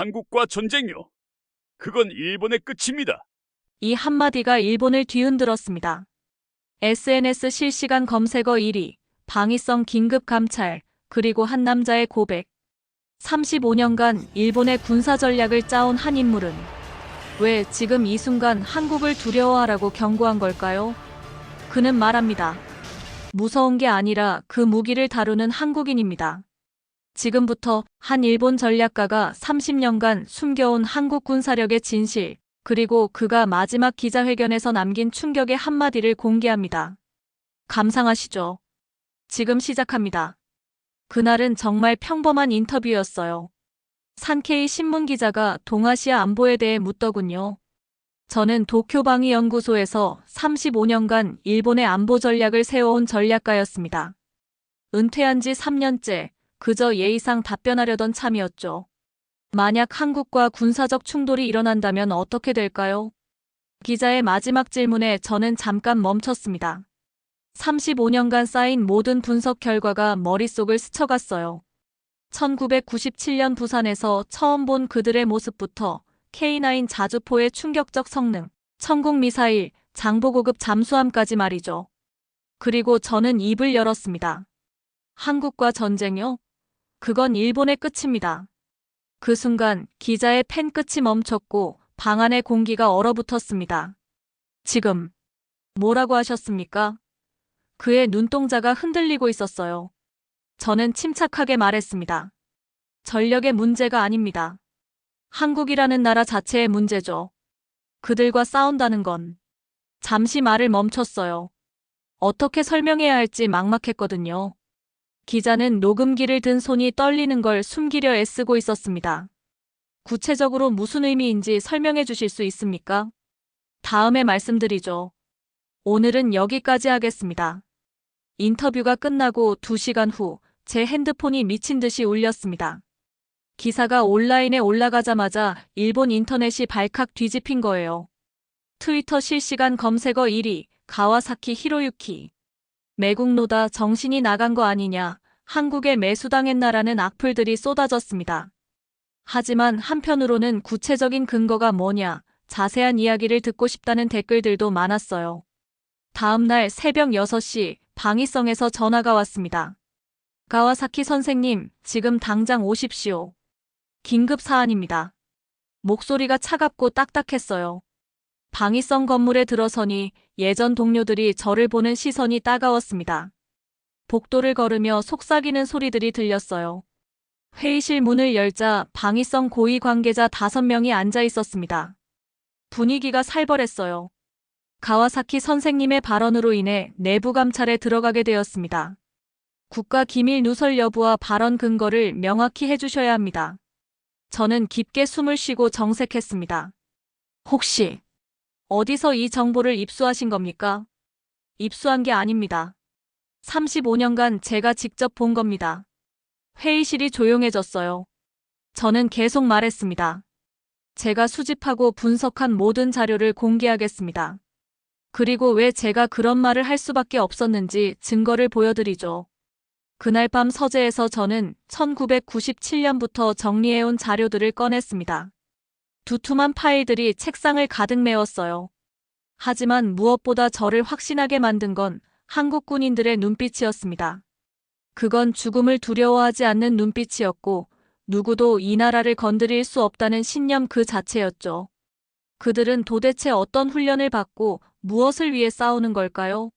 한국과 전쟁요. 그건 일본의 끝입니다. 이 한마디가 일본을 뒤흔들었습니다. SNS 실시간 검색어 1위, 방위성 긴급 감찰, 그리고 한 남자의 고백. 35년간 일본의 군사 전략을 짜온 한 인물은 왜 지금 이 순간 한국을 두려워하라고 경고한 걸까요? 그는 말합니다. 무서운 게 아니라 그 무기를 다루는 한국인입니다. 지금부터 한 일본 전략가가 30년간 숨겨온 한국 군사력의 진실, 그리고 그가 마지막 기자회견에서 남긴 충격의 한마디를 공개합니다. 감상하시죠. 지금 시작합니다. 그날은 정말 평범한 인터뷰였어요. 산케이 신문 기자가 동아시아 안보에 대해 묻더군요. 저는 도쿄방위연구소에서 35년간 일본의 안보 전략을 세워온 전략가였습니다. 은퇴한 지 3년째, 그저 예의상 답변하려던 참이었죠. 만약 한국과 군사적 충돌이 일어난다면 어떻게 될까요? 기자의 마지막 질문에 저는 잠깐 멈췄습니다. 35년간 쌓인 모든 분석 결과가 머릿속을 스쳐갔어요. 1997년 부산에서 처음 본 그들의 모습부터 K9 자주포의 충격적 성능, 천국 미사일, 장보고급 잠수함까지 말이죠. 그리고 저는 입을 열었습니다. 한국과 전쟁요? 그건 일본의 끝입니다. 그 순간 기자의 펜 끝이 멈췄고 방 안의 공기가 얼어붙었습니다. 지금 뭐라고 하셨습니까? 그의 눈동자가 흔들리고 있었어요. 저는 침착하게 말했습니다. 전력의 문제가 아닙니다. 한국이라는 나라 자체의 문제죠. 그들과 싸운다는 건. 잠시 말을 멈췄어요. 어떻게 설명해야 할지 막막했거든요. 기자는 녹음기를 든 손이 떨리는 걸 숨기려 애쓰고 있었습니다. 구체적으로 무슨 의미인지 설명해 주실 수 있습니까? 다음에 말씀드리죠. 오늘은 여기까지 하겠습니다. 인터뷰가 끝나고 2시간 후 제 핸드폰이 미친 듯이 울렸습니다. 기사가 온라인에 올라가자마자 일본 인터넷이 발칵 뒤집힌 거예요. 트위터 실시간 검색어 1위, 가와사키 히로유키. 매국노다 정신이 나간 거 아니냐, 한국에 매수당했나라는 악플들이 쏟아졌습니다. 하지만 한편으로는 구체적인 근거가 뭐냐, 자세한 이야기를 듣고 싶다는 댓글들도 많았어요. 다음 날 새벽 6시 방위성에서 전화가 왔습니다. 가와사키 선생님, 지금 당장 오십시오. 긴급 사안입니다. 목소리가 차갑고 딱딱했어요. 방위성 건물에 들어서니 예전 동료들이 저를 보는 시선이 따가웠습니다. 복도를 걸으며 속삭이는 소리들이 들렸어요. 회의실 문을 열자 방위성 고위 관계자 5명이 앉아 있었습니다. 분위기가 살벌했어요. 가와사키 선생님의 발언으로 인해 내부 감찰에 들어가게 되었습니다. 국가 기밀 누설 여부와 발언 근거를 명확히 해주셔야 합니다. 저는 깊게 숨을 쉬고 정색했습니다. 혹시 어디서 이 정보를 입수하신 겁니까? 입수한 게 아닙니다. 35년간 제가 직접 본 겁니다. 회의실이 조용해졌어요. 저는 계속 말했습니다. 제가 수집하고 분석한 모든 자료를 공개하겠습니다. 그리고 왜 제가 그런 말을 할 수밖에 없었는지 증거를 보여드리죠. 그날 밤 서재에서 저는 1997년부터 정리해온 자료들을 꺼냈습니다. 두툼한 파일들이 책상을 가득 메웠어요. 하지만 무엇보다 저를 확신하게 만든 건 한국 군인들의 눈빛이었습니다. 그건 죽음을 두려워하지 않는 눈빛이었고 누구도 이 나라를 건드릴 수 없다는 신념 그 자체였죠. 그들은 도대체 어떤 훈련을 받고 무엇을 위해 싸우는 걸까요?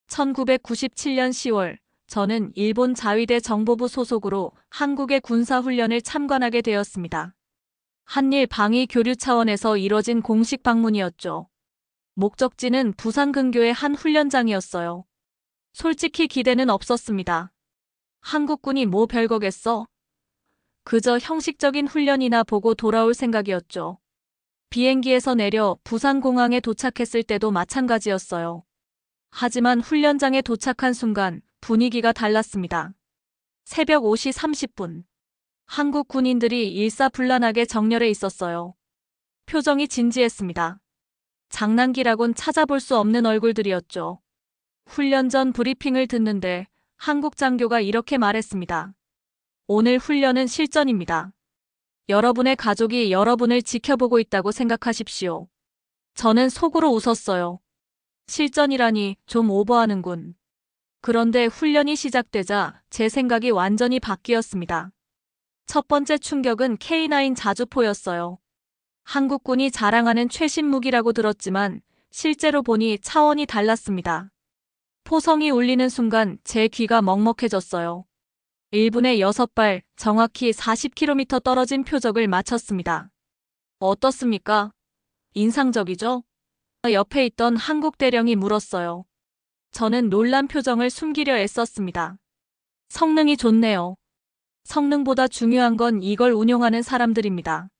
1997년 10월 저는 일본 자위대 정보부 소속으로 한국의 군사훈련을 참관하게 되었습니다. 한일 방위 교류 차원에서 이뤄진 공식 방문이었죠. 목적지는 부산 근교의 한 훈련장이었어요. 솔직히 기대는 없었습니다. 한국군이 뭐 별거겠어? 그저 형식적인 훈련이나 보고 돌아올 생각이었죠. 비행기에서 내려 부산공항에 도착했을 때도 마찬가지였어요. 하지만 훈련장에 도착한 순간 분위기가 달랐습니다. 새벽 5시 30분. 한국 군인들이 일사불란하게 정렬해 있었어요. 표정이 진지했습니다. 장난기라곤 찾아볼 수 없는 얼굴들이었죠. 훈련 전 브리핑을 듣는데 한국 장교가 이렇게 말했습니다. 오늘 훈련은 실전입니다. 여러분의 가족이 여러분을 지켜보고 있다고 생각하십시오. 저는 속으로 웃었어요. 실전이라니 좀 오버하는군. 그런데 훈련이 시작되자 제 생각이 완전히 바뀌었습니다. 첫 번째 충격은 K9 자주포였어요. 한국군이 자랑하는 최신 무기라고 들었지만 실제로 보니 차원이 달랐습니다. 포성이 울리는 순간 제 귀가 먹먹해졌어요. 1분에 6발, 정확히 40km 떨어진 표적을 맞췄습니다. 어떻습니까? 인상적이죠? 옆에 있던 한국 대령이 물었어요. 저는 놀란 표정을 숨기려 애썼습니다. 성능이 좋네요. 성능보다 중요한 건 이걸 운용하는 사람들입니다.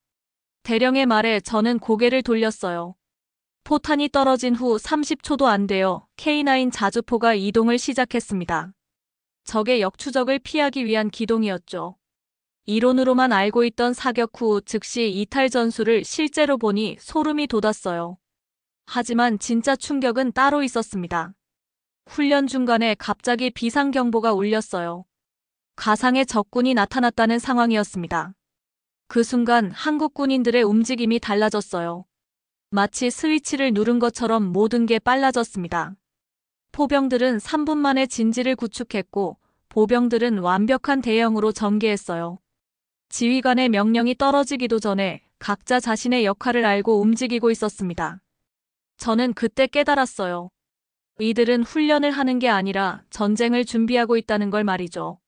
대령의 말에 저는 고개를 돌렸어요. 포탄이 떨어진 후 30초도 안 되어 K9 자주포가 이동을 시작했습니다. 적의 역추적을 피하기 위한 기동이었죠. 이론으로만 알고 있던 사격 후 즉시 이탈 전술을 실제로 보니 소름이 돋았어요. 하지만 진짜 충격은 따로 있었습니다. 훈련 중간에 갑자기 비상경보가 울렸어요. 가상의 적군이 나타났다는 상황이었습니다. 그 순간 한국 군인들의 움직임이 달라졌어요. 마치 스위치를 누른 것처럼 모든 게 빨라졌습니다. 포병들은 3분 만에 진지를 구축했고 보병들은 완벽한 대형으로 전개했어요. 지휘관의 명령이 떨어지기도 전에 각자 자신의 역할을 알고 움직이고 있었습니다. 저는 그때 깨달았어요. 이들은 훈련을 하는 게 아니라 전쟁을 준비하고 있다는 걸 말이죠.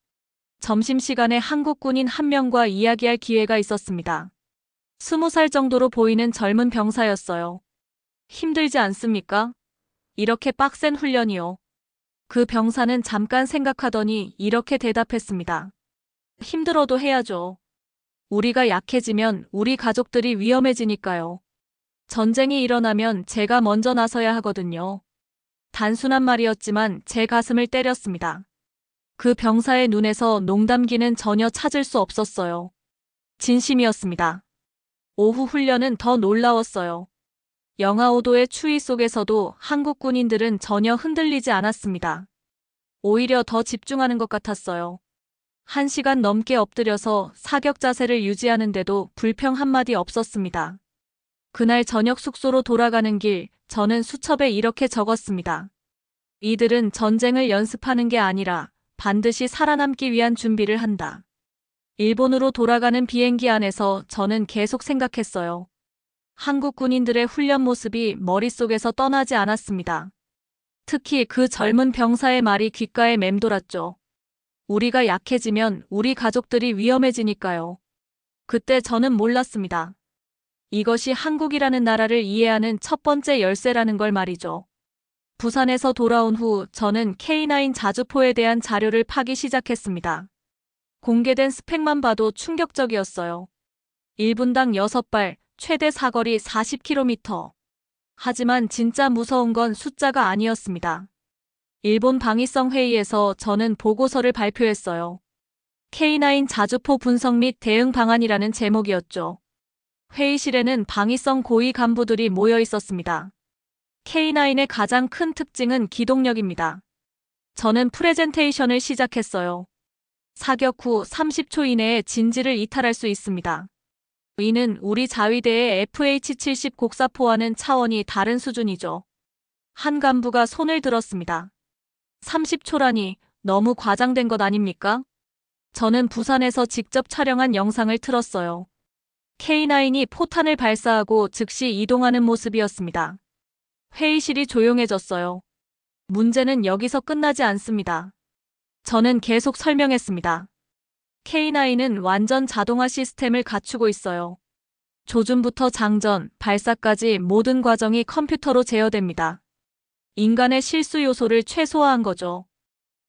점심시간에 한국 군인 한 명과 이야기할 기회가 있었습니다. 20살 정도로 보이는 젊은 병사였어요. 힘들지 않습니까? 이렇게 빡센 훈련이요. 그 병사는 잠깐 생각하더니 이렇게 대답했습니다. 힘들어도 해야죠. 우리가 약해지면 우리 가족들이 위험해지니까요. 전쟁이 일어나면 제가 먼저 나서야 하거든요. 단순한 말이었지만 제 가슴을 때렸습니다. 그 병사의 눈에서 농담기는 전혀 찾을 수 없었어요. 진심이었습니다. 오후 훈련은 더 놀라웠어요. 영하 5도의 추위 속에서도 한국 군인들은 전혀 흔들리지 않았습니다. 오히려 더 집중하는 것 같았어요. 1시간 넘게 엎드려서 사격 자세를 유지하는데도 불평 한마디 없었습니다. 그날 저녁 숙소로 돌아가는 길, 저는 수첩에 이렇게 적었습니다. 이들은 전쟁을 연습하는 게 아니라 반드시 살아남기 위한 준비를 한다. 일본으로 돌아가는 비행기 안에서 저는 계속 생각했어요. 한국 군인들의 훈련 모습이 머릿속에서 떠나지 않았습니다. 특히 그 젊은 병사의 말이 귓가에 맴돌았죠. 우리가 약해지면 우리 가족들이 위험해지니까요. 그때 저는 몰랐습니다. 이것이 한국이라는 나라를 이해하는 첫 번째 열쇠라는 걸 말이죠. 부산에서 돌아온 후 저는 K9 자주포에 대한 자료를 파기 시작했습니다. 공개된 스펙만 봐도 충격적이었어요. 1분당 6발, 최대 사거리 40km. 하지만 진짜 무서운 건 숫자가 아니었습니다. 일본 방위성 회의에서 저는 보고서를 발표했어요. K9 자주포 분석 및 대응 방안이라는 제목이었죠. 회의실에는 방위성 고위 간부들이 모여 있었습니다. K9의 가장 큰 특징은 기동력입니다. 저는 프레젠테이션을 시작했어요. 사격 후 30초 이내에 진지를 이탈할 수 있습니다. 이는 우리 자위대의 FH-70 곡사포와는 차원이 다른 수준이죠. 한 간부가 손을 들었습니다. 30초라니 너무 과장된 것 아닙니까? 저는 부산에서 직접 촬영한 영상을 틀었어요. K9이 포탄을 발사하고 즉시 이동하는 모습이었습니다. 회의실이 조용해졌어요. 문제는 여기서 끝나지 않습니다. 저는 계속 설명했습니다. K9은 완전 자동화 시스템을 갖추고 있어요. 조준부터 장전, 발사까지 모든 과정이 컴퓨터로 제어됩니다. 인간의 실수 요소를 최소화한 거죠.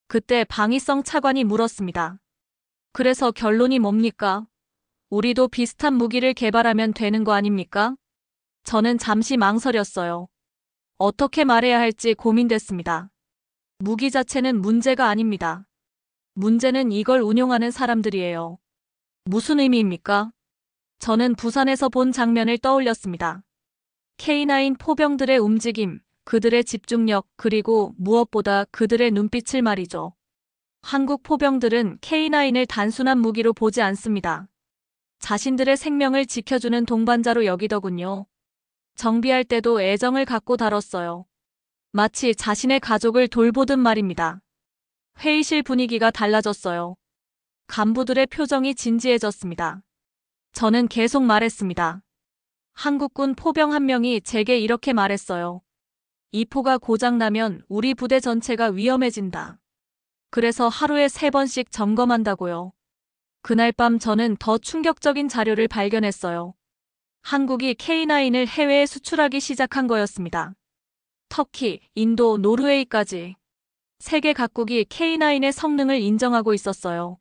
그때 방위성 차관이 물었습니다. 그래서 결론이 뭡니까? 우리도 비슷한 무기를 개발하면 되는 거 아닙니까? 저는 잠시 망설였어요. 어떻게 말해야 할지 고민됐습니다. 무기 자체는 문제가 아닙니다. 문제는 이걸 운용하는 사람들이에요. 무슨 의미입니까? 저는 부산에서 본 장면을 떠올렸습니다. K9 포병들의 움직임, 그들의 집중력, 그리고 무엇보다 그들의 눈빛을 말이죠. 한국 포병들은 K9을 단순한 무기로 보지 않습니다. 자신들의 생명을 지켜주는 동반자로 여기더군요. 정비할 때도 애정을 갖고 다뤘어요. 마치 자신의 가족을 돌보듯 말입니다. 회의실 분위기가 달라졌어요. 간부들의 표정이 진지해졌습니다. 저는 계속 말했습니다. 한국군 포병 한 명이 제게 이렇게 말했어요. 이 포가 고장나면 우리 부대 전체가 위험해진다. 그래서 하루에 3번씩 점검한다고요. 그날 밤 저는 더 충격적인 자료를 발견했어요. 한국이 K9을 해외에 수출하기 시작한 거였습니다. 터키, 인도, 노르웨이까지. 세계 각국이 K9의 성능을 인정하고 있었어요.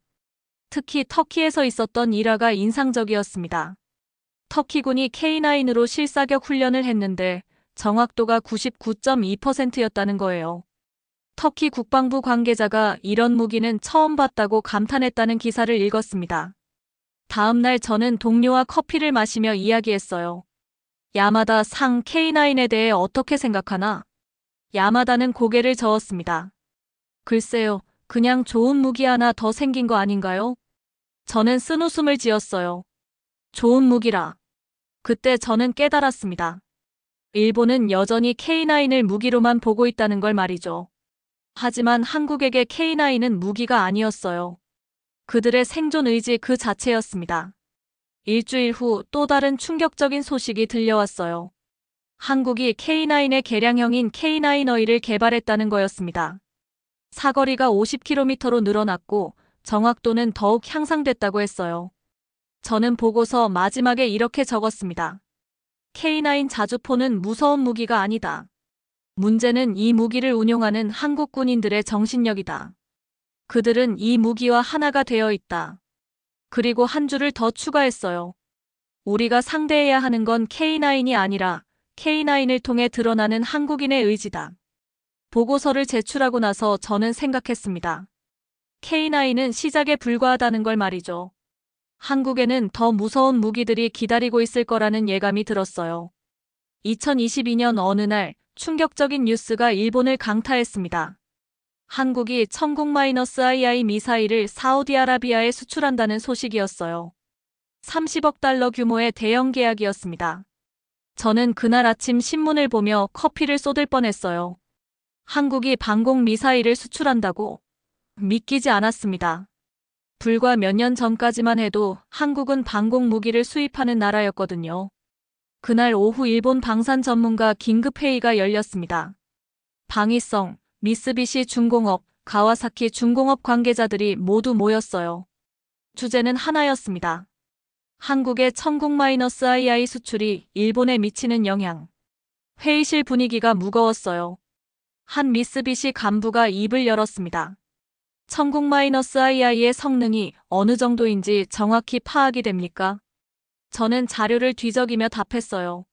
특히 터키에서 있었던 일화가 인상적이었습니다. 터키군이 K9으로 실사격 훈련을 했는데 정확도가 99.2%였다는 거예요. 터키 국방부 관계자가 이런 무기는 처음 봤다고 감탄했다는 기사를 읽었습니다. 다음 날 저는 동료와 커피를 마시며 이야기했어요. 야마다 상 K9에 대해 어떻게 생각하나? 야마다는 고개를 저었습니다. 글쎄요, 그냥 좋은 무기 하나 더 생긴 거 아닌가요? 저는 쓴웃음을 지었어요. 좋은 무기라. 그때 저는 깨달았습니다. 일본은 여전히 K9을 무기로만 보고 있다는 걸 말이죠. 하지만 한국에게 K9은 무기가 아니었어요. 그들의 생존 의지 그 자체였습니다. 일주일 후 또 다른 충격적인 소식이 들려왔어요. 한국이 K9의 개량형인 K9 어이를 개발했다는 거였습니다. 사거리가 50km로 늘어났고 정확도는 더욱 향상됐다고 했어요. 저는 보고서 마지막에 이렇게 적었습니다. K9 자주포는 무서운 무기가 아니다. 문제는 이 무기를 운용하는 한국 군인들의 정신력이다. 그들은 이 무기와 하나가 되어 있다. 그리고 한 줄을 더 추가했어요. 우리가 상대해야 하는 건 K9이 아니라 K9을 통해 드러나는 한국인의 의지다. 보고서를 제출하고 나서 저는 생각했습니다. K9은 시작에 불과하다는 걸 말이죠. 한국에는 더 무서운 무기들이 기다리고 있을 거라는 예감이 들었어요. 2022년 어느 날 충격적인 뉴스가 일본을 강타했습니다. 한국이 천국-II 미사일을 사우디아라비아에 수출한다는 소식이었어요. 30억 달러 규모의 대형 계약이었습니다. 저는 그날 아침 신문을 보며 커피를 쏟을 뻔했어요. 한국이 방공 미사일을 수출한다고? 믿기지 않았습니다. 불과 몇 년 전까지만 해도 한국은 방공 무기를 수입하는 나라였거든요. 그날 오후 일본 방산 전문가 긴급회의가 열렸습니다. 방위성, 미쓰비시 중공업, 가와사키 중공업 관계자들이 모두 모였어요. 주제는 하나였습니다. 한국의 천국-II 수출이 일본에 미치는 영향. 회의실 분위기가 무거웠어요. 한 미쓰비시 간부가 입을 열었습니다. 천국-II의 성능이 어느 정도인지 정확히 파악이 됩니까? 저는 자료를 뒤적이며 답했어요.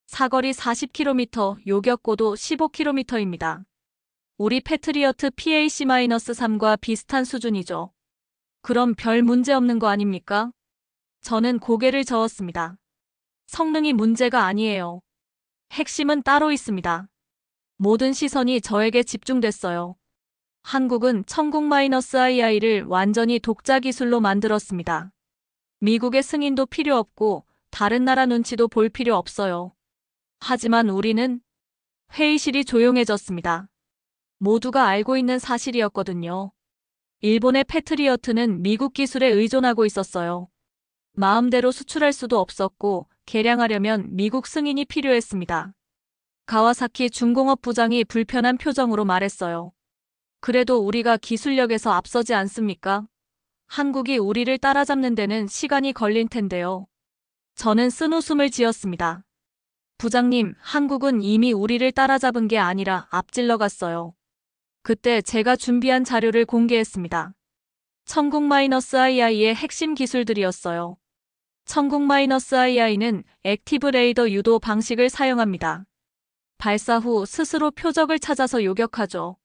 사거리 40km, 요격고도 15km입니다. 우리 패트리어트 PAC-3과 비슷한 수준이죠. 그럼 별 문제 없는 거 아닙니까? 저는 고개를 저었습니다. 성능이 문제가 아니에요. 핵심은 따로 있습니다. 모든 시선이 저에게 집중됐어요. 한국은 천국-II를 완전히 독자 기술로 만들었습니다. 미국의 승인도 필요 없고 다른 나라 눈치도 볼 필요 없어요. 하지만 우리는 회의실이 조용해졌습니다. 모두가 알고 있는 사실이었거든요. 일본의 패트리어트는 미국 기술에 의존하고 있었어요. 마음대로 수출할 수도 없었고 개량하려면 미국 승인이 필요했습니다. 가와사키 중공업 부장이 불편한 표정으로 말했어요. 그래도 우리가 기술력에서 앞서지 않습니까? 한국이 우리를 따라잡는 데는 시간이 걸릴 텐데요. 저는 쓴웃음을 지었습니다. 부장님, 한국은 이미 우리를 따라잡은 게 아니라 앞질러 갔어요. 그때 제가 준비한 자료를 공개했습니다. 천국-II의 핵심 기술들이었어요. 천국-II는 액티브 레이더 유도 방식을 사용합니다. 발사 후 스스로 표적을 찾아서 요격하죠.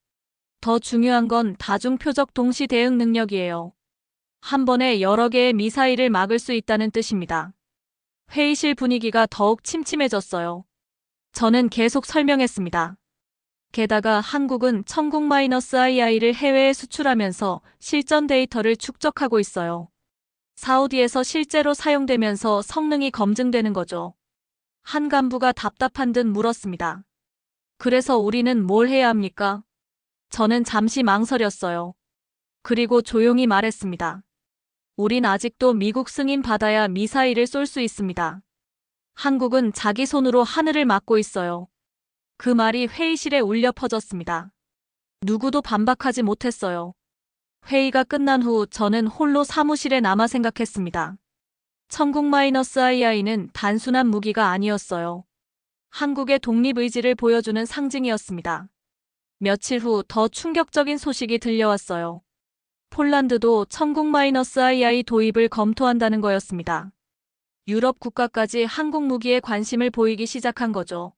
더 중요한 건 다중 표적 동시 대응 능력이에요. 한 번에 여러 개의 미사일을 막을 수 있다는 뜻입니다. 회의실 분위기가 더욱 침침해졌어요. 저는 계속 설명했습니다. 게다가 한국은 천국-II를 해외에 수출하면서 실전 데이터를 축적하고 있어요. 사우디에서 실제로 사용되면서 성능이 검증되는 거죠. 한 간부가 답답한 듯 물었습니다. 그래서 우리는 뭘 해야 합니까? 저는 잠시 망설였어요. 그리고 조용히 말했습니다. 우린 아직도 미국 승인 받아야 미사일을 쏠 수 있습니다. 한국은 자기 손으로 하늘을 막고 있어요. 그 말이 회의실에 울려 퍼졌습니다. 누구도 반박하지 못했어요. 회의가 끝난 후 저는 홀로 사무실에 남아 생각했습니다. 천국-II는 단순한 무기가 아니었어요. 한국의 독립의지를 보여주는 상징이었습니다. 며칠 후 더 충격적인 소식이 들려왔어요. 폴란드도 천국-II 도입을 검토한다는 거였습니다. 유럽 국가까지 한국 무기에 관심을 보이기 시작한 거죠.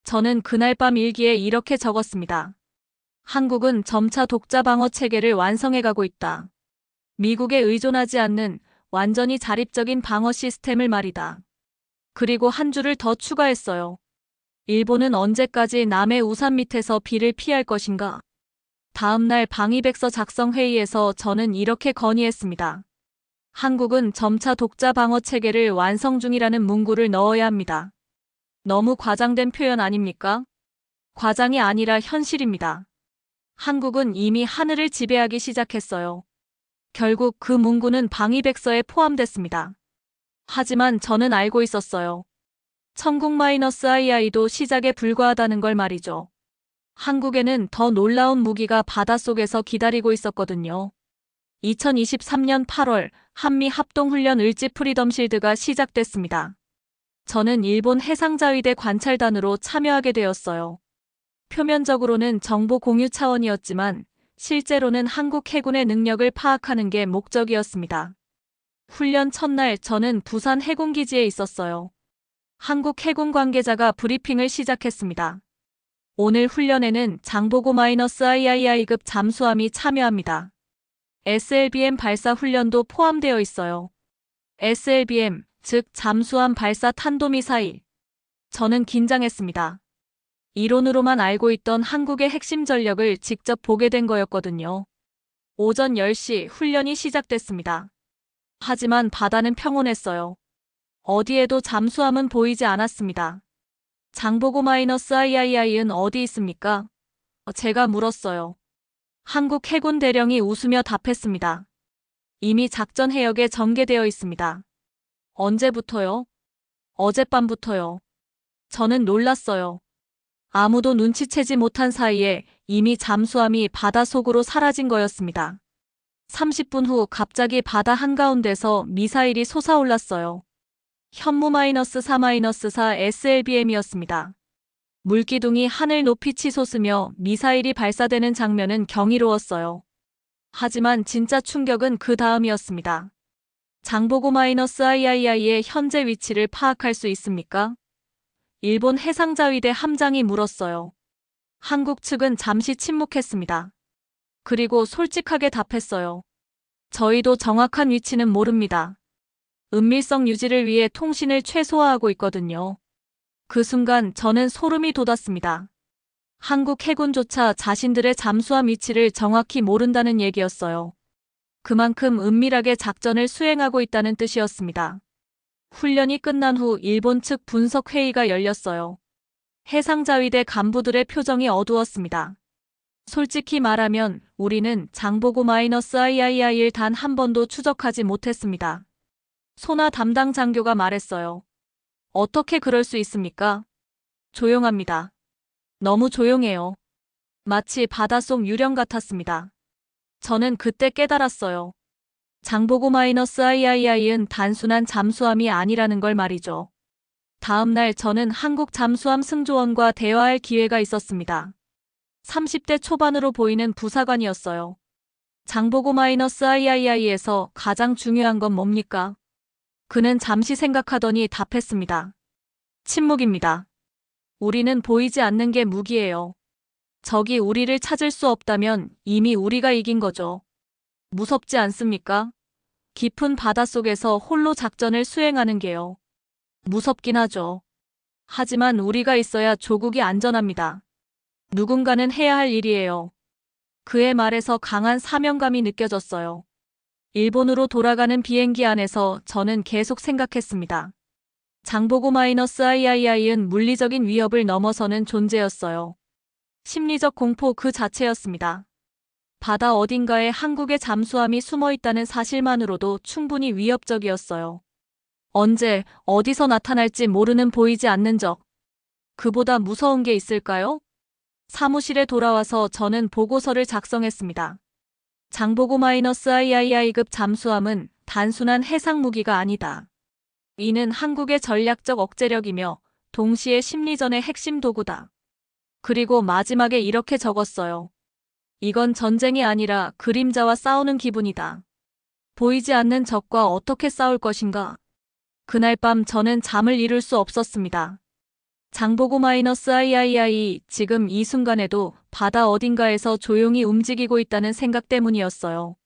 저는 그날 밤 일기에 이렇게 적었습니다. 한국은 점차 독자 방어 체계를 완성해가고 있다. 미국에 의존하지 않는 완전히 자립적인 방어 시스템을 말이다. 그리고 한 줄을 더 추가했어요. 일본은 언제까지 남의 우산 밑에서 비를 피할 것인가? 다음 날 방위백서 작성 회의에서 저는 이렇게 건의했습니다. 한국은 점차 독자 방어 체계를 완성 중이라는 문구를 넣어야 합니다. 너무 과장된 표현 아닙니까? 과장이 아니라 현실입니다. 한국은 이미 하늘을 지배하기 시작했어요. 결국 그 문구는 방위백서에 포함됐습니다. 하지만 저는 알고 있었어요. 천국-II도 시작에 불과하다는 걸 말이죠. 한국에는 더 놀라운 무기가 바닷속에서 기다리고 있었거든요. 2023년 8월 한미 합동훈련 을지 프리덤 실드가 시작됐습니다. 저는 일본 해상자위대 관찰단으로 참여하게 되었어요. 표면적으로는 정보 공유 차원이었지만 실제로는 한국 해군의 능력을 파악하는 게 목적이었습니다. 훈련 첫날 저는 부산 해군기지에 있었어요. 한국 해군 관계자가 브리핑을 시작했습니다. 오늘 훈련에는 장보고-III급 잠수함이 참여합니다. SLBM 발사 훈련도 포함되어 있어요. SLBM, 즉 잠수함 발사 탄도미사일. 저는 긴장했습니다. 이론으로만 알고 있던 한국의 핵심 전력을 직접 보게 된 거였거든요. 오전 10시 훈련이 시작됐습니다. 하지만 바다는 평온했어요. 어디에도 잠수함은 보이지 않았습니다. 장보고-III은 어디 있습니까? 제가 물었어요. 한국 해군 대령이 웃으며 답했습니다. 이미 작전 해역에 전개되어 있습니다. 언제부터요? 어젯밤부터요. 저는 놀랐어요. 아무도 눈치채지 못한 사이에 이미 잠수함이 바닷속으로 사라진 거였습니다. 30분 후 갑자기 바다 한가운데서 미사일이 솟아올랐어요. 현무-4-4 SLBM이었습니다. 물기둥이 하늘 높이 치솟으며 미사일이 발사되는 장면은 경이로웠어요. 하지만 진짜 충격은 그 다음이었습니다. 장보고-III의 현재 위치를 파악할 수 있습니까? 일본 해상자위대 함장이 물었어요. 한국 측은 잠시 침묵했습니다. 그리고 솔직하게 답했어요. 저희도 정확한 위치는 모릅니다. 은밀성 유지를 위해 통신을 최소화하고 있거든요. 그 순간 저는 소름이 돋았습니다. 한국 해군조차 자신들의 잠수함 위치를 정확히 모른다는 얘기였어요. 그만큼 은밀하게 작전을 수행하고 있다는 뜻이었습니다. 훈련이 끝난 후 일본 측 분석 회의가 열렸어요. 해상자위대 간부들의 표정이 어두웠습니다. 솔직히 말하면 우리는 장보고-III를 단 한 번도 추적하지 못했습니다. 소나 담당 장교가 말했어요. 어떻게 그럴 수 있습니까? 조용합니다. 너무 조용해요. 마치 바닷속 유령 같았습니다. 저는 그때 깨달았어요. 장보고-III은 단순한 잠수함이 아니라는 걸 말이죠. 다음 날 저는 한국 잠수함 승조원과 대화할 기회가 있었습니다. 30대 초반으로 보이는 부사관이었어요. 장보고-III에서 가장 중요한 건 뭡니까? 그는 잠시 생각하더니 답했습니다. 침묵입니다. 우리는 보이지 않는 게 무기예요. 적이 우리를 찾을 수 없다면 이미 우리가 이긴 거죠. 무섭지 않습니까? 깊은 바닷속에서 홀로 작전을 수행하는 게요. 무섭긴 하죠. 하지만 우리가 있어야 조국이 안전합니다. 누군가는 해야 할 일이에요. 그의 말에서 강한 사명감이 느껴졌어요. 일본으로 돌아가는 비행기 안에서 저는 계속 생각했습니다. 장보고-III은 물리적인 위협을 넘어서는 존재였어요. 심리적 공포 그 자체였습니다. 바다 어딘가에 한국의 잠수함이 숨어 있다는 사실만으로도 충분히 위협적이었어요. 언제, 어디서 나타날지 모르는 보이지 않는 적. 그보다 무서운 게 있을까요? 사무실에 돌아와서 저는 보고서를 작성했습니다. 장보고-III급 잠수함은 단순한 해상 무기가 아니다. 이는 한국의 전략적 억제력이며 동시에 심리전의 핵심 도구다. 그리고 마지막에 이렇게 적었어요. 이건 전쟁이 아니라 그림자와 싸우는 기분이다. 보이지 않는 적과 어떻게 싸울 것인가? 그날 밤 저는 잠을 이룰 수 없었습니다. 장보고-III 지금 이 순간에도 바다 어딘가에서 조용히 움직이고 있다는 생각 때문이었어요.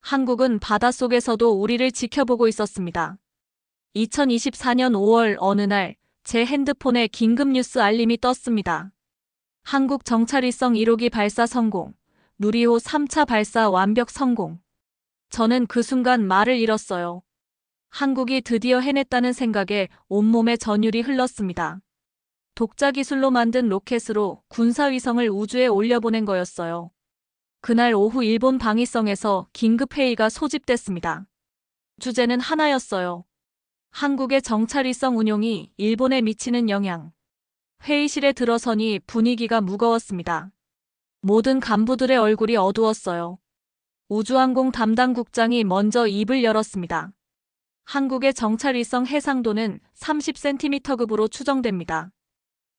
한국은 바닷속에서도 우리를 지켜보고 있었습니다. 2024년 5월 어느 날 제 핸드폰에 긴급 뉴스 알림이 떴습니다. 한국 정찰위성 1호기 발사 성공, 누리호 3차 발사 완벽 성공. 저는 그 순간 말을 잃었어요. 한국이 드디어 해냈다는 생각에 온몸에 전율이 흘렀습니다. 독자 기술로 만든 로켓으로 군사위성을 우주에 올려보낸 거였어요. 그날 오후 일본 방위성에서 긴급회의가 소집됐습니다. 주제는 하나였어요. 한국의 정찰위성 운용이 일본에 미치는 영향. 회의실에 들어서니 분위기가 무거웠습니다. 모든 간부들의 얼굴이 어두웠어요. 우주항공 담당 국장이 먼저 입을 열었습니다. 한국의 정찰위성 해상도는 30cm급으로 추정됩니다.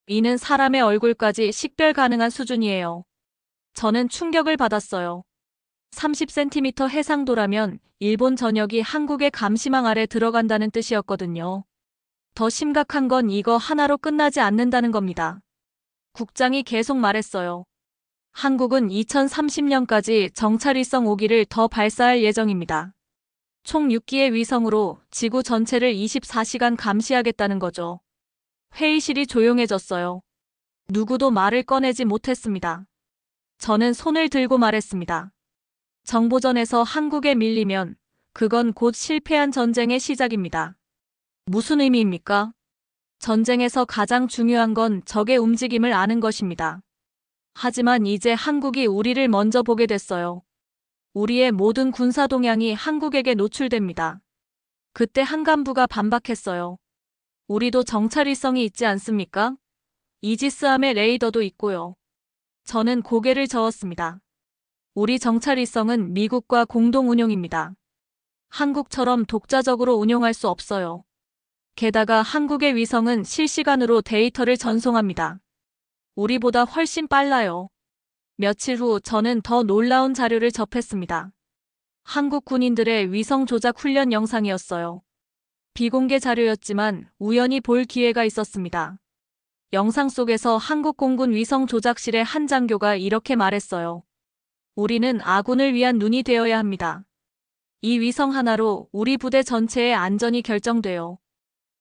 이는 사람의 얼굴까지 식별 가능한 수준이에요. 저는 충격을 받았어요. 30cm 해상도라면 일본 전역이 한국의 감시망 아래 들어간다는 뜻이었거든요. 더 심각한 건 이거 하나로 끝나지 않는다는 겁니다. 국장이 계속 말했어요. 한국은 2030년까지 정찰위성 5기를 더 발사할 예정입니다. 총 6기의 위성으로 지구 전체를 24시간 감시하겠다는 거죠. 회의실이 조용해졌어요. 누구도 말을 꺼내지 못했습니다. 저는 손을 들고 말했습니다. 정보전에서 한국에 밀리면 그건 곧 실패한 전쟁의 시작입니다. 무슨 의미입니까? 전쟁에서 가장 중요한 건 적의 움직임을 아는 것입니다. 하지만 이제 한국이 우리를 먼저 보게 됐어요. 우리의 모든 군사 동향이 한국에게 노출됩니다. 그때 한 간부가 반박했어요. 우리도 정찰위성이 있지 않습니까? 이지스함의 레이더도 있고요. 저는 고개를 저었습니다. 우리 정찰위성은 미국과 공동 운용입니다. 한국처럼 독자적으로 운용할 수 없어요. 게다가 한국의 위성은 실시간으로 데이터를 전송합니다. 우리보다 훨씬 빨라요. 며칠 후 저는 더 놀라운 자료를 접했습니다. 한국 군인들의 위성 조작 훈련 영상이었어요. 비공개 자료였지만 우연히 볼 기회가 있었습니다. 영상 속에서 한국 공군 위성 조작실의 한 장교가 이렇게 말했어요. 우리는 아군을 위한 눈이 되어야 합니다. 이 위성 하나로 우리 부대 전체의 안전이 결정돼요.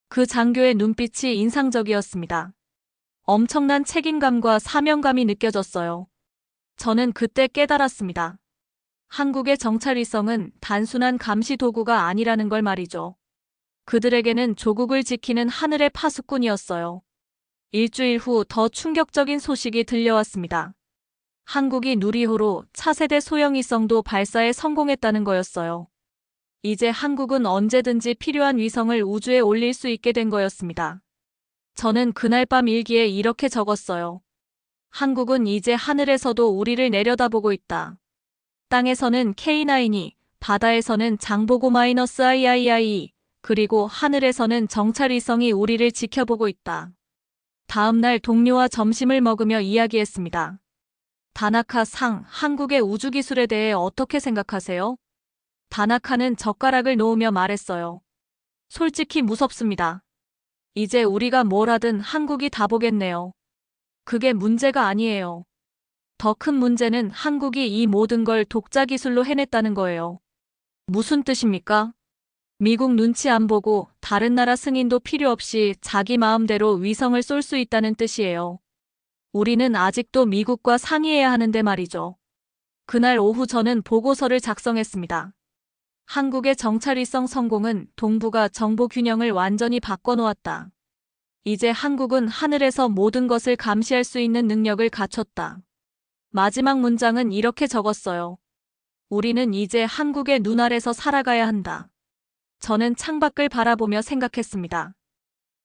그 장교의 눈빛이 인상적이었습니다. 엄청난 책임감과 사명감이 느껴졌어요. 저는 그때 깨달았습니다. 한국의 정찰위성은 단순한 감시 도구가 아니라는 걸 말이죠. 그들에게는 조국을 지키는 하늘의 파수꾼이었어요. 일주일 후 더 충격적인 소식이 들려왔습니다. 한국이 누리호로 차세대 소형위성도 발사에 성공했다는 거였어요. 이제 한국은 언제든지 필요한 위성을 우주에 올릴 수 있게 된 거였습니다. 저는 그날 밤 일기에 이렇게 적었어요. 한국은 이제 하늘에서도 우리를 내려다보고 있다. 땅에서는 K9이, 바다에서는 장보고-III, 그리고 하늘에서는 정찰위성이 우리를 지켜보고 있다. 다음 날 동료와 점심을 먹으며 이야기했습니다. 다나카 상, 한국의 우주기술에 대해 어떻게 생각하세요? 다나카는 젓가락을 놓으며 말했어요. 솔직히 무섭습니다. 이제 우리가 뭘 하든 한국이 다 보겠네요. 그게 문제가 아니에요. 더 큰 문제는 한국이 이 모든 걸 독자 기술로 해냈다는 거예요. 무슨 뜻입니까? 미국 눈치 안 보고 다른 나라 승인도 필요 없이 자기 마음대로 위성을 쏠 수 있다는 뜻이에요. 우리는 아직도 미국과 상의해야 하는데 말이죠. 그날 오후 저는 보고서를 작성했습니다. 한국의 정찰위성 성공은 동북아 정보 균형을 완전히 바꿔놓았다. 이제 한국은 하늘에서 모든 것을 감시할 수 있는 능력을 갖췄다. 마지막 문장은 이렇게 적었어요. 우리는 이제 한국의 눈 아래서 살아가야 한다. 저는 창밖을 바라보며 생각했습니다.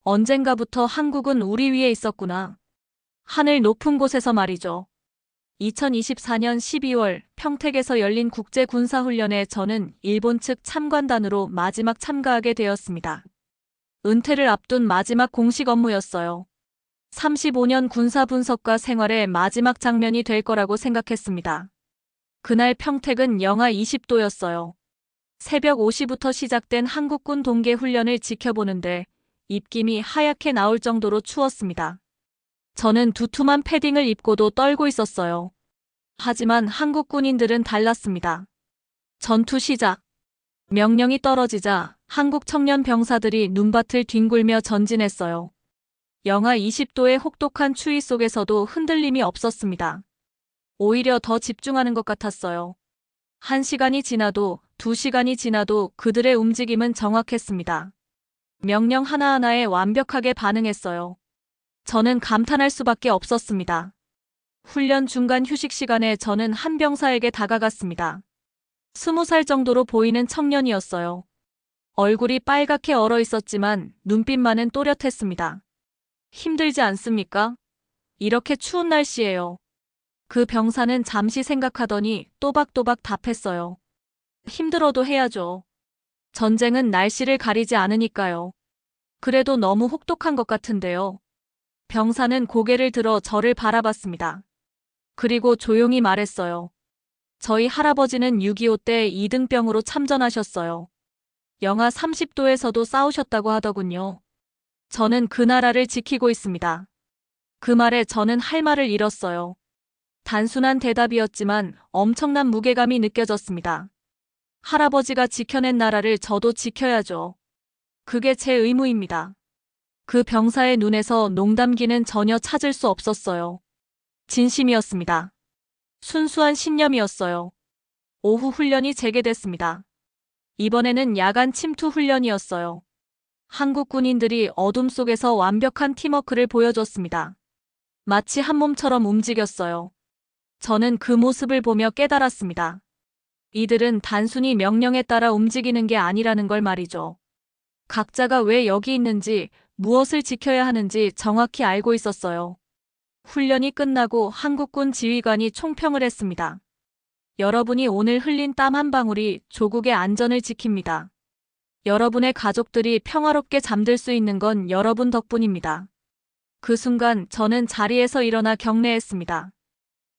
언젠가부터 한국은 우리 위에 있었구나. 하늘 높은 곳에서 말이죠. 2024년 12월 평택에서 열린 국제군사훈련에 저는 일본 측 참관단으로 마지막 참가하게 되었습니다. 은퇴를 앞둔 마지막 공식 업무였어요. 35년 군사 분석과 생활의 마지막 장면이 될 거라고 생각했습니다. 그날 평택은 영하 20도였어요. 새벽 5시부터 시작된 한국군 동계 훈련을 지켜보는데 입김이 하얗게 나올 정도로 추웠습니다. 저는 두툼한 패딩을 입고도 떨고 있었어요. 하지만 한국 군인들은 달랐습니다. 전투 시작. 명령이 떨어지자 한국 청년 병사들이 눈밭을 뒹굴며 전진했어요. 영하 20도의 혹독한 추위 속에서도 흔들림이 없었습니다. 오히려 더 집중하는 것 같았어요. 1시간이 지나도 2시간이 지나도 그들의 움직임은 정확했습니다. 명령 하나하나에 완벽하게 반응했어요. 저는 감탄할 수밖에 없었습니다. 훈련 중간 휴식 시간에 저는 한 병사에게 다가갔습니다. 20살 정도로 보이는 청년이었어요. 얼굴이 빨갛게 얼어 있었지만 눈빛만은 또렷했습니다. 힘들지 않습니까? 이렇게 추운 날씨예요. 그 병사는 잠시 생각하더니 또박또박 답했어요. 힘들어도 해야죠. 전쟁은 날씨를 가리지 않으니까요. 그래도 너무 혹독한 것 같은데요. 병사는 고개를 들어 저를 바라봤습니다. 그리고 조용히 말했어요. 저희 할아버지는 6.25 때 2등병으로 참전하셨어요. 영하 30도에서도 싸우셨다고 하더군요. 저는 그 나라를 지키고 있습니다. 그 말에 저는 할 말을 잃었어요. 단순한 대답이었지만 엄청난 무게감이 느껴졌습니다. 할아버지가 지켜낸 나라를 저도 지켜야죠. 그게 제 의무입니다. 그 병사의 눈에서 농담기는 전혀 찾을 수 없었어요. 진심이었습니다. 순수한 신념이었어요. 오후 훈련이 재개됐습니다. 이번에는 야간 침투 훈련이었어요. 한국 군인들이 어둠 속에서 완벽한 팀워크를 보여줬습니다. 마치 한 몸처럼 움직였어요. 저는 그 모습을 보며 깨달았습니다. 이들은 단순히 명령에 따라 움직이는 게 아니라는 걸 말이죠. 각자가 왜 여기 있는지, 무엇을 지켜야 하는지 정확히 알고 있었어요. 훈련이 끝나고 한국군 지휘관이 총평을 했습니다. 여러분이 오늘 흘린 땀 한 방울이 조국의 안전을 지킵니다. 여러분의 가족들이 평화롭게 잠들 수 있는 건 여러분 덕분입니다. 그 순간 저는 자리에서 일어나 경례했습니다.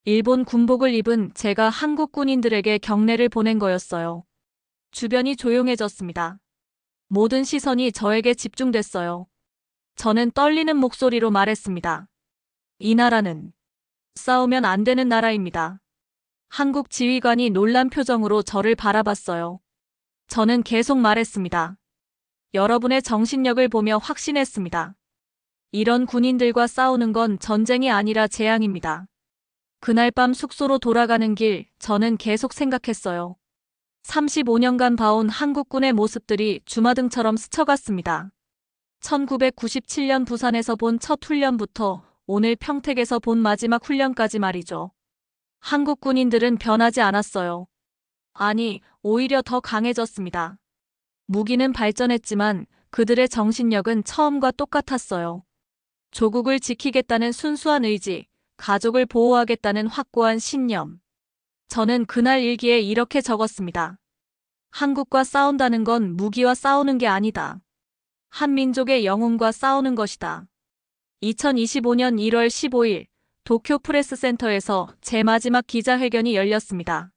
일본 군복을 입은 제가 한국 군인들에게 경례를 보낸 거였어요. 주변이 조용해졌습니다. 모든 시선이 저에게 집중됐어요. 저는 떨리는 목소리로 말했습니다. 이 나라는 싸우면 안 되는 나라입니다. 한국 지휘관이 놀란 표정으로 저를 바라봤어요. 저는 계속 말했습니다. 여러분의 정신력을 보며 확신했습니다. 이런 군인들과 싸우는 건 전쟁이 아니라 재앙입니다. 그날 밤 숙소로 돌아가는 길, 저는 계속 생각했어요. 35년간 봐온 한국군의 모습들이 주마등처럼 스쳐갔습니다. 1997년 부산에서 본 첫 훈련부터 오늘 평택에서 본 마지막 훈련까지 말이죠. 한국 군인들은 변하지 않았어요. 아니, 오히려 더 강해졌습니다. 무기는 발전했지만 그들의 정신력은 처음과 똑같았어요. 조국을 지키겠다는 순수한 의지, 가족을 보호하겠다는 확고한 신념. 저는 그날 일기에 이렇게 적었습니다. 한국과 싸운다는 건 무기와 싸우는 게 아니다. 한 민족의 영웅과 싸우는 것이다. 2025년 1월 15일 도쿄 프레스센터에서 제 마지막 기자회견이 열렸습니다.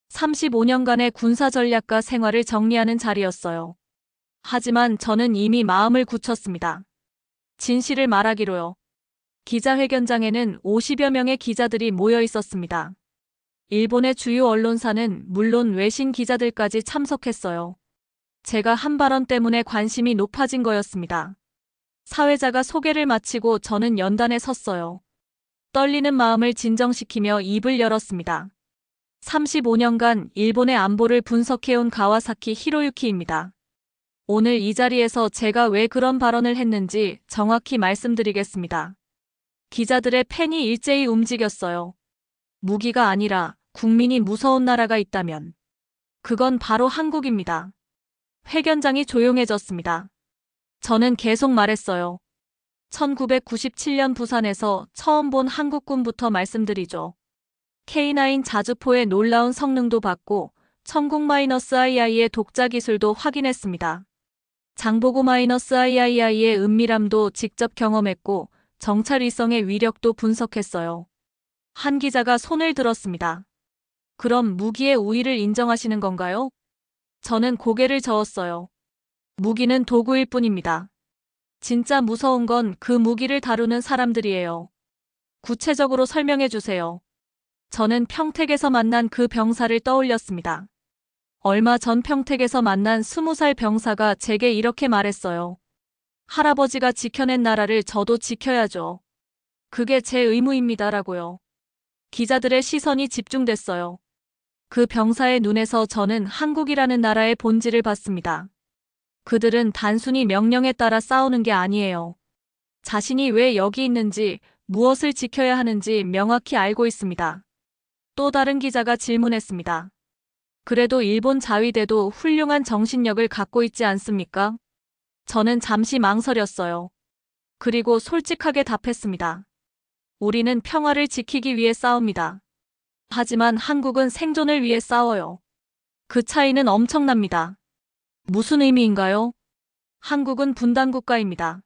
35년간의 군사 전략과 생활을 정리하는 자리였어요. 하지만 저는 이미 마음을 굳혔습니다. 진실을 말하기로요. 기자회견장에는 50여 명의 기자들이 모여 있었습니다. 일본의 주요 언론사는 물론 외신 기자들까지 참석했어요. 제가 한 발언 때문에 관심이 높아진 거였습니다. 사회자가 소개를 마치고 저는 연단에 섰어요. 떨리는 마음을 진정시키며 입을 열었습니다. 35년간 일본의 안보를 분석해온 가와사키 히로유키입니다. 오늘 이 자리에서 제가 왜 그런 발언을 했는지 정확히 말씀드리겠습니다. 기자들의 펜이 일제히 움직였어요. 무기가 아니라 국민이 무서운 나라가 있다면 그건 바로 한국입니다. 회견장이 조용해졌습니다. 저는 계속 말했어요. 1997년 부산에서 처음 본 한국군부터 말씀드리죠. K9 자주포의 놀라운 성능도 봤고 천국-III의 독자 기술도 확인했습니다. 장보고-III의 은밀함도 직접 경험했고 정찰 위성의 위력도 분석했어요. 한 기자가 손을 들었습니다. 그럼 무기의 우위를 인정하시는 건가요? 저는 고개를 저었어요. 무기는 도구일 뿐입니다. 진짜 무서운 건 그 무기를 다루는 사람들이에요. 구체적으로 설명해 주세요. 저는 평택에서 만난 그 병사를 떠올렸습니다. 얼마 전 평택에서 만난 20살 병사가 제게 이렇게 말했어요. 할아버지가 지켜낸 나라를 저도 지켜야죠. 그게 제 의무입니다라고요. 기자들의 시선이 집중됐어요. 그 병사의 눈에서 저는 한국이라는 나라의 본질을 봤습니다. 그들은 단순히 명령에 따라 싸우는 게 아니에요. 자신이 왜 여기 있는지, 무엇을 지켜야 하는지 명확히 알고 있습니다. 또 다른 기자가 질문했습니다. 그래도 일본 자위대도 훌륭한 정신력을 갖고 있지 않습니까? 저는 잠시 망설였어요. 그리고 솔직하게 답했습니다. 우리는 평화를 지키기 위해 싸웁니다. 하지만 한국은 생존을 위해 싸워요. 그 차이는 엄청납니다. 무슨 의미인가요? 한국은 분단국가입니다.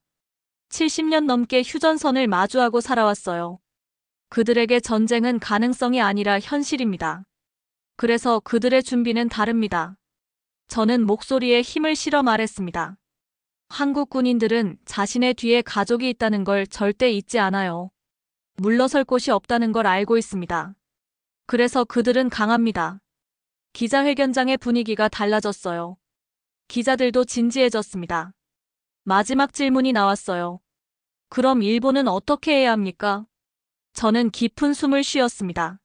70년 넘게 휴전선을 마주하고 살아왔어요. 그들에게 전쟁은 가능성이 아니라 현실입니다. 그래서 그들의 준비는 다릅니다. 저는 목소리에 힘을 실어 말했습니다. 한국 군인들은 자신의 뒤에 가족이 있다는 걸 절대 잊지 않아요. 물러설 곳이 없다는 걸 알고 있습니다. 그래서 그들은 강합니다. 기자회견장의 분위기가 달라졌어요. 기자들도 진지해졌습니다. 마지막 질문이 나왔어요. 그럼 일본은 어떻게 해야 합니까? 저는 깊은 숨을 쉬었습니다.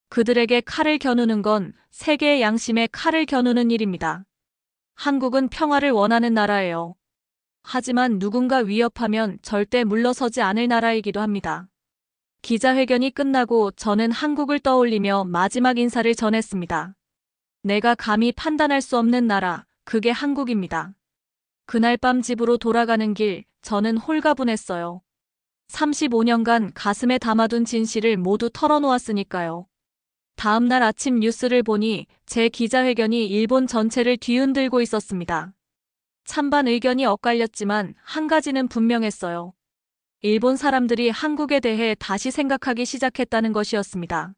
그들에게 칼을 겨누는 건 세계의 양심에 칼을 겨누는 일입니다. 한국은 평화를 원하는 나라예요. 하지만 누군가 위협하면 절대 물러서지 않을 나라이기도 합니다. 기자회견이 끝나고 저는 한국을 떠올리며 마지막 인사를 전했습니다. 내가 감히 판단할 수 없는 나라, 그게 한국입니다. 그날 밤 집으로 돌아가는 길, 저는 홀가분했어요. 35년간 가슴에 담아둔 진실을 모두 털어놓았으니까요. 다음 날 아침 뉴스를 보니 제 기자회견이 일본 전체를 뒤흔들고 있었습니다. 찬반 의견이 엇갈렸지만 한 가지는 분명했어요. 일본 사람들이 한국에 대해 다시 생각하기 시작했다는 것이었습니다.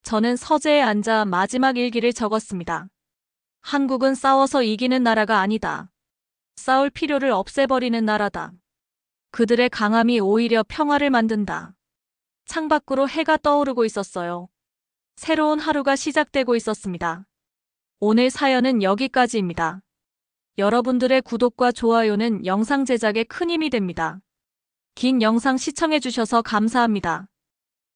저는 서재에 앉아 마지막 일기를 적었습니다. 한국은 싸워서 이기는 나라가 아니다. 싸울 필요를 없애버리는 나라다. 그들의 강함이 오히려 평화를 만든다. 창밖으로 해가 떠오르고 있었어요. 새로운 하루가 시작되고 있었습니다. 오늘 사연은 여기까지입니다. 여러분들의 구독과 좋아요는 영상 제작에 큰 힘이 됩니다. 긴 영상 시청해주셔서 감사합니다.